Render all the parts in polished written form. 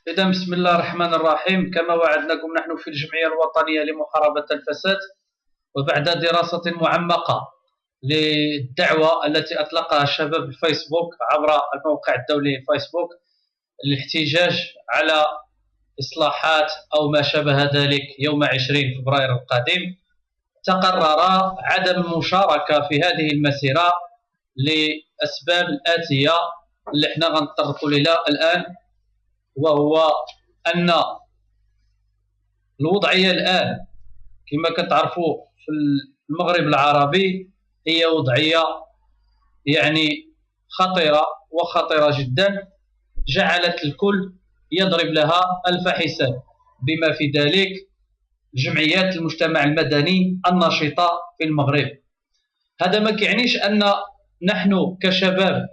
إذا بسم الله الرحمن الرحيم. كما وعدناكم نحن في الجمعية الوطنية لمحاربة الفساد، وبعد دراسة معمقة للدعوة التي أطلقها شباب الفيسبوك عبر الموقع الدولي فيسبوك للاحتجاج على إصلاحات أو ما شابه ذلك يوم 20 فبراير القادم، تقرر عدم المشاركة في هذه المسيرة لأسباب الآتية اللي احنا غنتطرقوا لها الآن، وهو أن الوضعية الآن كما كتعرفوا في المغرب العربي هي وضعية خطيرة وخطيرة جدا، جعلت الكل يضرب لها ألف حساب، بما في ذلك جمعيات المجتمع المدني النشطة في المغرب. هذا ما كيعنيش أن نحن كشباب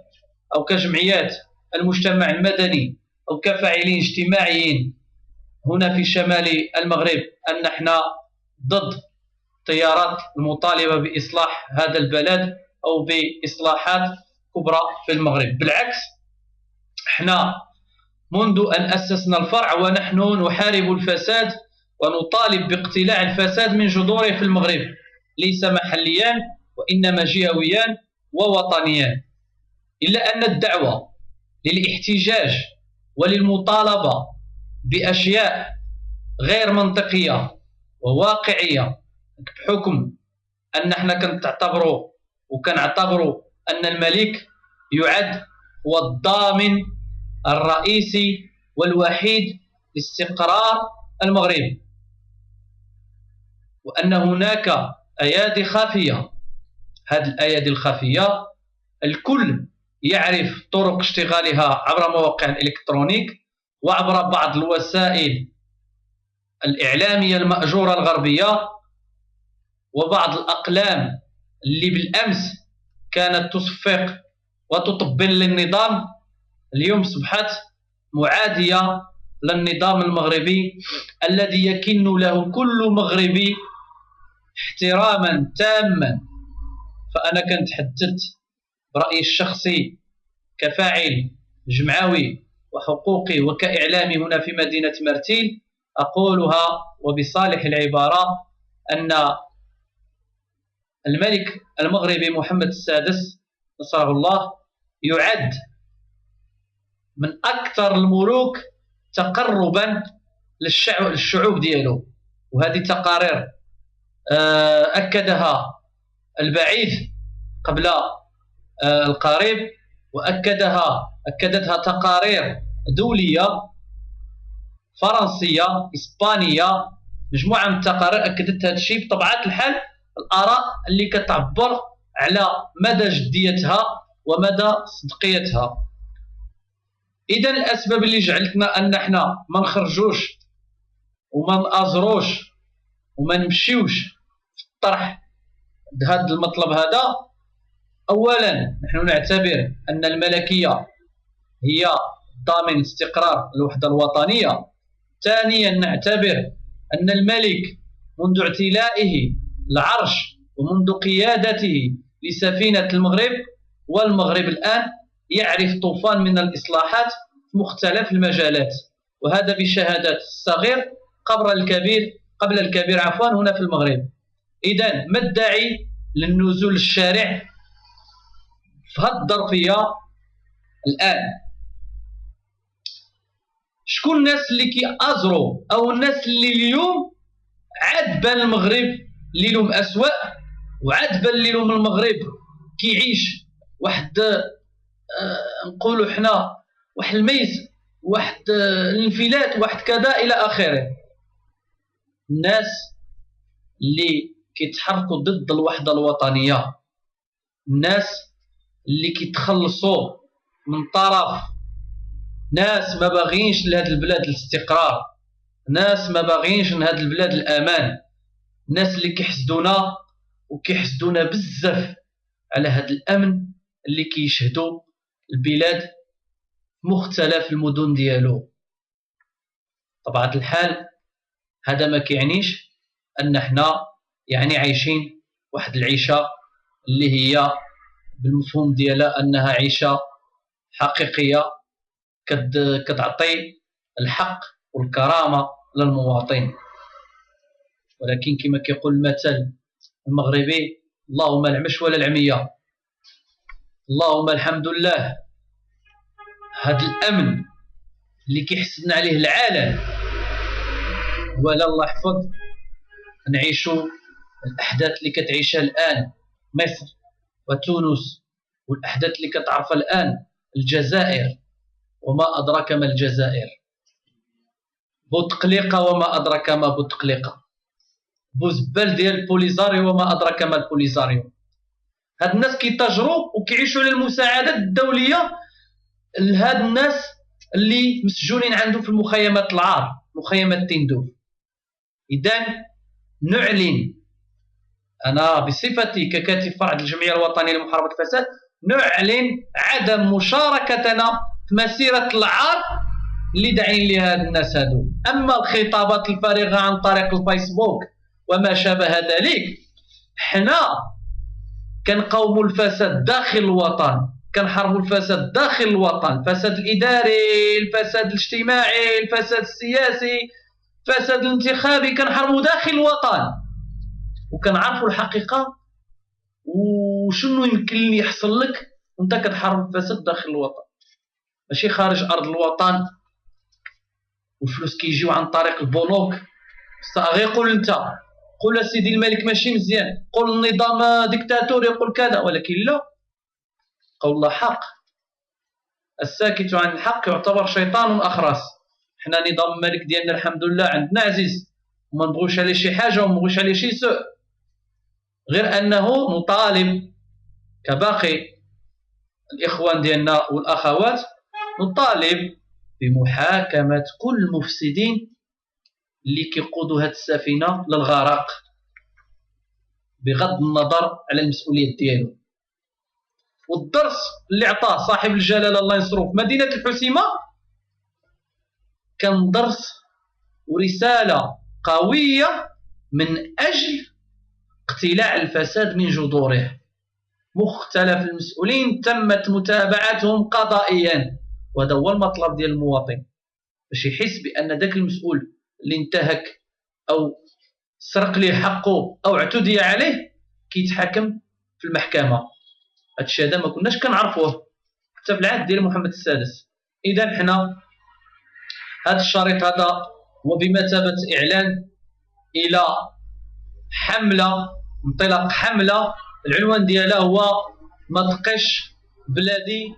أو كجمعيات المجتمع المدني أو كفاعلين اجتماعيين هنا في شمال المغرب أن نحن ضد التيارات المطالبة بإصلاح هذا البلد أو بإصلاحات كبرى في المغرب. بالعكس، احنا منذ أن أسسنا الفرع ونحن نحارب الفساد ونطالب باقتلاع الفساد من جذوره في المغرب، ليس محليا وإنما جهويا ووطنيا. إلا أن الدعوة للاحتجاج وللمطالبة بأشياء غير منطقية وواقعية، بحكم أن احنا كنعتبروا أن الملك يعد هو الضامن الرئيسي والوحيد لاستقرار المغرب، وأن هناك أيادي خفية. هذه الأيادي الخفية الكل يعرف طرق اشتغالها عبر مواقع الإلكترونيك وعبر بعض الوسائل الإعلامية المأجورة الغربية، وبعض الأقلام اللي بالأمس كانت تصفق وتطبل للنظام اليوم أصبحت معادية للنظام المغربي الذي يكن له كل مغربي احتراما تاما. فأنا كنتحدث برأيي الشخصي كفاعل جمعوي وحقوقي وكإعلامي هنا في مدينة مرتيل، أقولها وبصالح العبارة أن الملك المغربي محمد السادس نصره الله يعد من أكثر الملوك تقربا للشعوب ديالو، وهذه تقارير أكدها البعيد قبل القريب، أكدتها تقارير دولية فرنسية إسبانية، مجموعة من التقارير أكدت هذا الشيء بطبيعة الحال، الآراء اللي كتعبر على مدى جديتها ومدى صدقيتها. إذا الأسباب اللي جعلتنا أن احنا ما نخرجوش وما نأزروش وما نمشيوش في الطرح هذا المطلب هذا، أولا نحن نعتبر أن الملكية هي ضامن استقرار الوحدة الوطنية. ثانيا نعتبر أن الملك منذ اعتلائه العرش ومنذ قيادته لسفينة المغرب والمغرب الآن يعرف طوفان من الإصلاحات في مختلف المجالات، وهذا بشهادة الصغير قبل الكبير هنا في المغرب. إذن ما الداعي للنزول للشارع في هذه الظرفية الآن؟ شكون الناس اللي كيأزروا أو الناس اللي اليوم عاد بان المغرب ليلهم أسوأ، وعاد بان ليلهم المغرب كيعيش واحد نقولوا حنا واحد الميز، واحد الانفلات، واحد كذا إلى آخره. الناس اللي كيتحركوا ضد الوحدة الوطنية، الناس اللي كيتخلصوا من طرف ناس ما باغينش لهذه البلاد الاستقرار، ناس ما باغينش لهذه البلاد الأمان، الناس اللي كيحسدونا بزاف على هذا الأمن اللي كيشهدوا البلاد مختلف المدن ديالو. طبعا الحال هذا ما كيعنيش أن احنا عايشين واحد العيشة اللي هي بالمفهوم ديالها أنها عيشة حقيقية كتعطي الحق والكرامة للمواطن. ولكن كما كيقول المثل المغربي: اللهم العمش ولا العمية. اللهم الحمد لله، هذا الأمن اللي كيحسدنا عليه العالم، ولا الله يحفظ نعيشوا الأحداث اللي كتعيشها الآن مصر وتونس، والأحداث اللي كتعرفها الآن الجزائر، وما أدراك ما الجزائر. بوتقليقة وما أدراك ما بوتقليقة. بوزبال ديال البوليزاريو وما أدراك ما البوليزاريو. هاد الناس كيتاجروا وكيعيشوا على المساعدات الدولية لهاد الناس اللي مسجونين عنده في المخيمات العار، مخيمات تندوف. إذن نعلن، أنا بصفتي ككاتب فرع الجمعية الوطنية لمحاربة الفساد، نعلن عدم مشاركتنا في مسيرة العار اللي داعين لها هاد الناس هادو. أما الخطابات الفارغة عن طريق الفيسبوك وما شابه ذلك، حنا كنقاوموا الفساد داخل الوطن، كنحاربوا الفساد داخل الوطن، الفساد الإداري، الفساد الاجتماعي، الفساد السياسي، الفساد الانتخابي، كنحاربوا داخل الوطن، وكنعرفوا الحقيقة وشنو يمكن يحصل لك وانت كتحارب الفساد داخل الوطن، ماشي خارج أرض الوطن. والفلوس كيجيو عن طريق البنوك. غير قول انت، قول سيدي الملك ماشي مزيان، قول النظام ديكتاتوري، يقول كذا، ولكن لا، قول الله حق. الساكت عن الحق يعتبر شيطان أخرس. حنا نظام الملك ديالنا الحمد لله عندنا عزيز، وما نبغوش عليه شي حاجة وما نبغوش عليه شي سوء، غير أنه نطالب كباقي الإخوان ديالنا والأخوات، نطالب بمحاكمة كل المفسدين اللي كيقودوا هاد السفينة للغرق، بغض النظر على المسؤولية ديالو. والدرس اللي عطاه صاحب الجلالة الله ينصرو في مدينة الحسيمة كان درس ورسالة قوية من أجل اقتلاع الفساد من جذوره. مختلف المسؤولين تمت متابعتهم قضائيا، وهذا هو المطلب ديال المواطن، باش يحس بأن ذاك المسؤول اللي انتهك أو سرق ليه حقه أو اعتدي عليه كيتحاكم في المحكمة. هادشي هذا ما كناش كنعرفوه حتى في العهد ديال محمد السادس. إذا حنا هذا الشريط هذا هو بمثابة إعلان إلى حملة، انطلاق حملة العنوان ديالها هو ما تقش بلادي